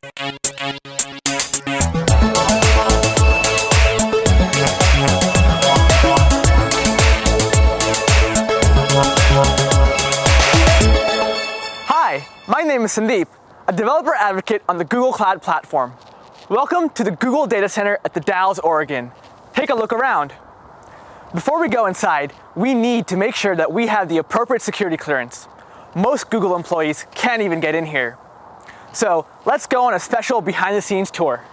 Hi, my name is Sandeep, a developer advocate on the Google Cloud Platform. Welcome to the Google Data Center at the Dalles, Oregon. Take a look around. Before we go inside, we need to make sure that we have the appropriate security clearance. Most Google employees can't even get in here. So let's go on a special behind-the-scenes tour.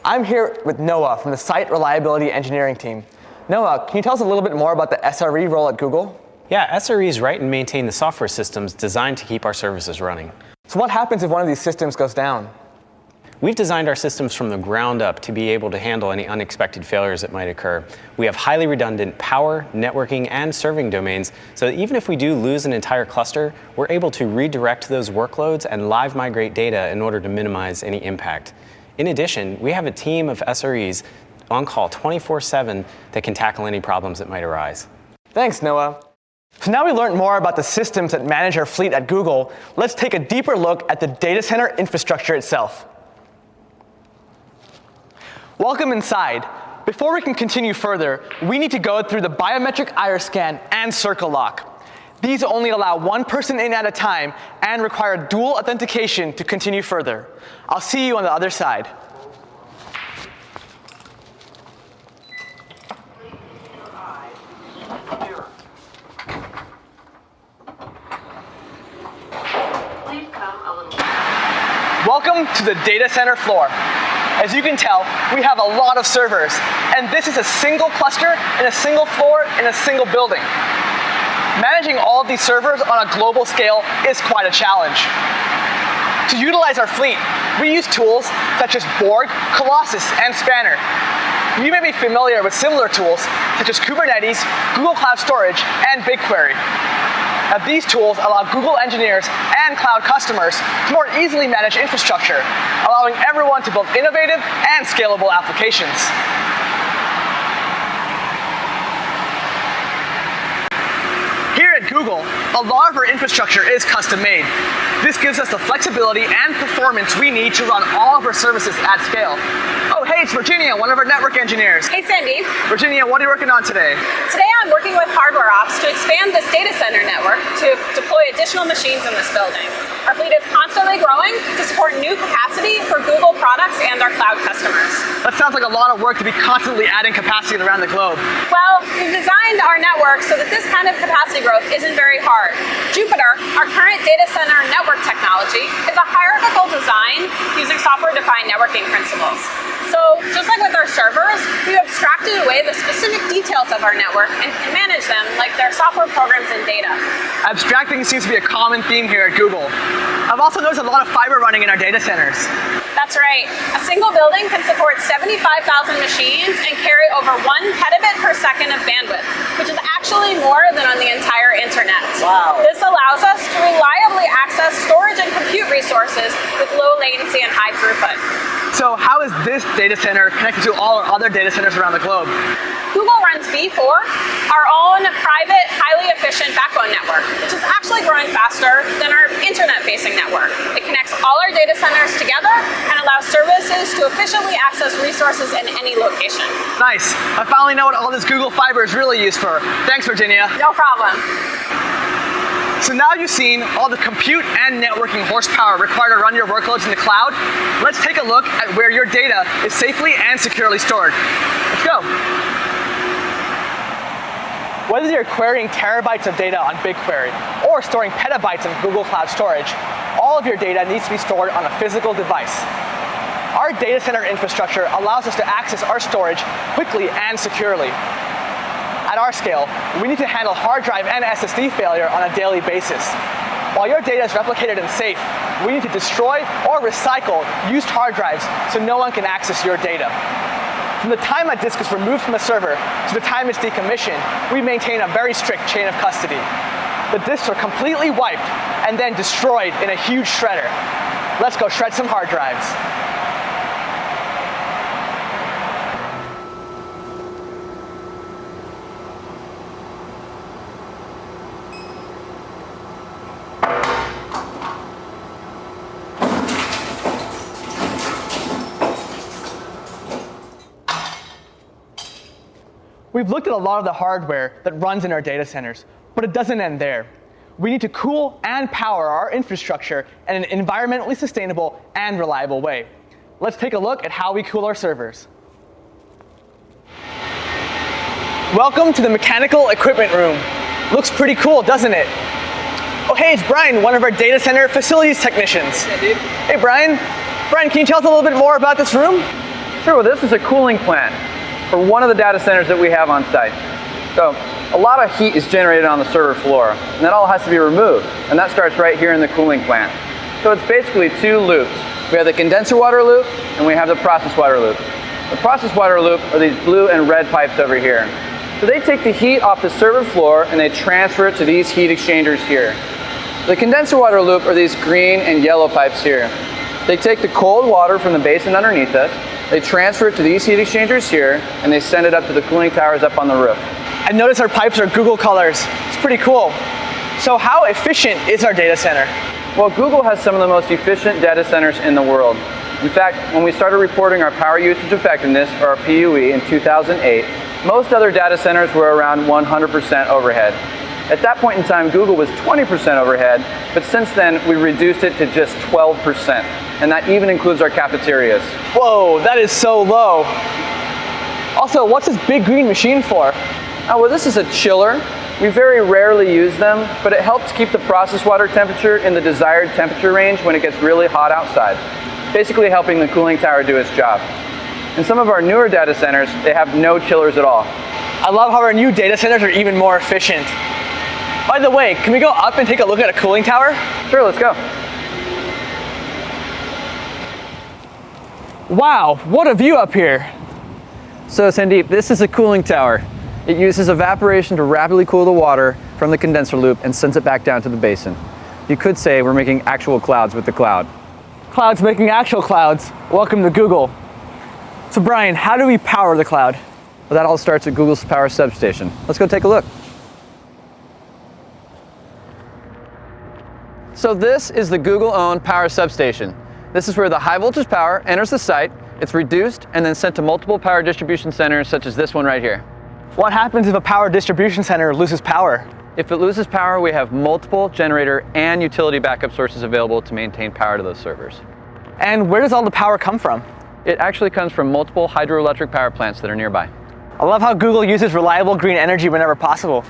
I'm here with Noah from the Site Reliability Engineering team. Noah, can you tell us a little bit more about the SRE role at Google? Yeah, SREs write and maintain the software systems designed to keep our services running. So what happens if one of these systems goes down? We've designed our systems from the ground up to be able to handle any unexpected failures that might occur. We have highly redundant power, networking, and serving domains, so that even if we do lose an entire cluster, we're able to redirect those workloads and live migrate data in order to minimize any impact. In addition, we have a team of SREs on call 24/7 that can tackle any problems that might arise. Thanks, Noah. So now we learned more about the systems that manage our fleet at Google. Let's take a deeper look at the data center infrastructure itself. Welcome inside. Before we can continue further, we need to go through the biometric iris scan and circle lock. These only allow one person in at a time and require dual authentication to continue further. I'll see you on the other side. Welcome to the data center floor. As you can tell, we have a lot of servers, and this is a single cluster in a single floor in a single building. Managing all of these servers on a global scale is quite a challenge. To utilize our fleet, we use tools such as Borg, Colossus, and Spanner. You may be familiar with similar tools such as Kubernetes, Google Cloud Storage, and BigQuery. Now, these tools allow Google engineers and cloud customers to more easily manage infrastructure, allowing everyone to build innovative and scalable applications. Here at Google, a lot of our infrastructure is custom-made. This gives us the flexibility and performance we need to run all of our services at scale. Oh, hey, it's Virginia, one of our network engineers. Hey, Sandy. Virginia, what are you working on today? Today I'm working with Hardware Ops to expand this data center network to deploy additional machines in this building. Our fleet is constantly growing to support new capacity for Google products and our cloud customers. That sounds like a lot of work to be constantly adding capacity around the globe. Well, we've designed our network so that this kind of capacity growth isn't very hard. Jupyter, our current data center network technology, is a hierarchical design using software-defined networking principles. So just like with our servers, we abstracted away the specific details of our network and can manage them like they're software programs and data. Abstracting seems to be a common theme here at Google. I've also noticed a lot of fiber running in our data centers. That's right. A single building can support 75,000 machines and carry over 1 petabyte per second of bandwidth, which is actually more than on the entire internet. Wow. This allows us to reliably access storage and compute resources with low latency and high throughput. So how is this data center connected to all our other data centers around the globe? Google runs V4, our own private, highly efficient backbone network, which is actually growing faster than our internet-facing network. It connects all our data centers together and allows services to efficiently access resources in any location. Nice. I finally know what all this Google Fiber is really used for. Thanks, Virginia. No problem. So now you've seen all the compute and networking horsepower required to run your workloads in the cloud. Let's take a look at where your data is safely and securely stored. Let's go. Whether you're querying terabytes of data on BigQuery or storing petabytes in Google Cloud Storage, all of your data needs to be stored on a physical device. Our data center infrastructure allows us to access our storage quickly and securely. At our scale, we need to handle hard drive and SSD failure on a daily basis. While your data is replicated and safe, we need to destroy or recycle used hard drives so no one can access your data. From the time a disk is removed from a server to the time it's decommissioned, we maintain a very strict chain of custody. The disks are completely wiped and then destroyed in a huge shredder. Let's go shred some hard drives. We've looked at a lot of the hardware that runs in our data centers, but it doesn't end there. We need to cool and power our infrastructure in an environmentally sustainable and reliable way. Let's take a look at how we cool our servers. Welcome to the mechanical equipment room. Looks pretty cool, doesn't it? Oh, hey, it's Brian, one of our data center facilities technicians. Hey, Brian. Brian, can you tell us a little bit more about this room? Sure, well, this is a cooling plant for one of the data centers that we have on site. So a lot of heat is generated on the server floor, and that all has to be removed, and that starts right here in the cooling plant. So it's basically two loops. We have the condenser water loop, and we have the process water loop. The process water loop are these blue and red pipes over here. So they take the heat off the server floor, and they transfer it to these heat exchangers here. The condenser water loop are these green and yellow pipes here. They take the cold water from the basin underneath us, they transfer it to these heat exchangers here, and they send it up to the cooling towers up on the roof. I notice our pipes are Google colors. It's pretty cool. So how efficient is our data center? Well, Google has some of the most efficient data centers in the world. In fact, when we started reporting our power usage effectiveness, or our PUE, in 2008, most other data centers were around 100% overhead. At that point in time, Google was 20% overhead, but since then, we reduced it to just 12%. And that even includes our cafeterias. Whoa, that is so low. Also, what's this big green machine for? Oh, well, this is a chiller. We very rarely use them, but it helps keep the process water temperature in the desired temperature range when it gets really hot outside, basically helping the cooling tower do its job. In some of our newer data centers, they have no chillers at all. I love how our new data centers are even more efficient. By the way, can we go up and take a look at a cooling tower? Sure, let's go. Wow, what a view up here. So Sandeep, this is a cooling tower. It uses evaporation to rapidly cool the water from the condenser loop and sends it back down to the basin. You could say we're making actual clouds with the cloud. Clouds making actual clouds. Welcome to Google. So Brian, how do we power the cloud? Well, that all starts at Google's power substation. Let's go take a look. So this is the Google-owned power substation. This is where the high voltage power enters the site, it's reduced, and then sent to multiple power distribution centers such as this one right here. What happens if a power distribution center loses power? If it loses power, we have multiple generator and utility backup sources available to maintain power to those servers. And where does all the power come from? It actually comes from multiple hydroelectric power plants that are nearby. I love how Google uses reliable green energy whenever possible.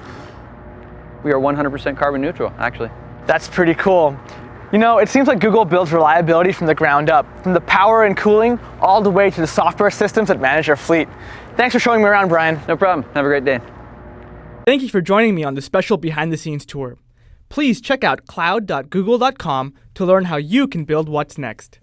We are 100% carbon neutral, actually. That's pretty cool. You know, it seems like Google builds reliability from the ground up, from the power and cooling all the way to the software systems that manage our fleet. Thanks for showing me around, Brian. No problem. Have a great day. Thank you for joining me on this special behind-the-scenes tour. Please check out cloud.google.com to learn how you can build what's next.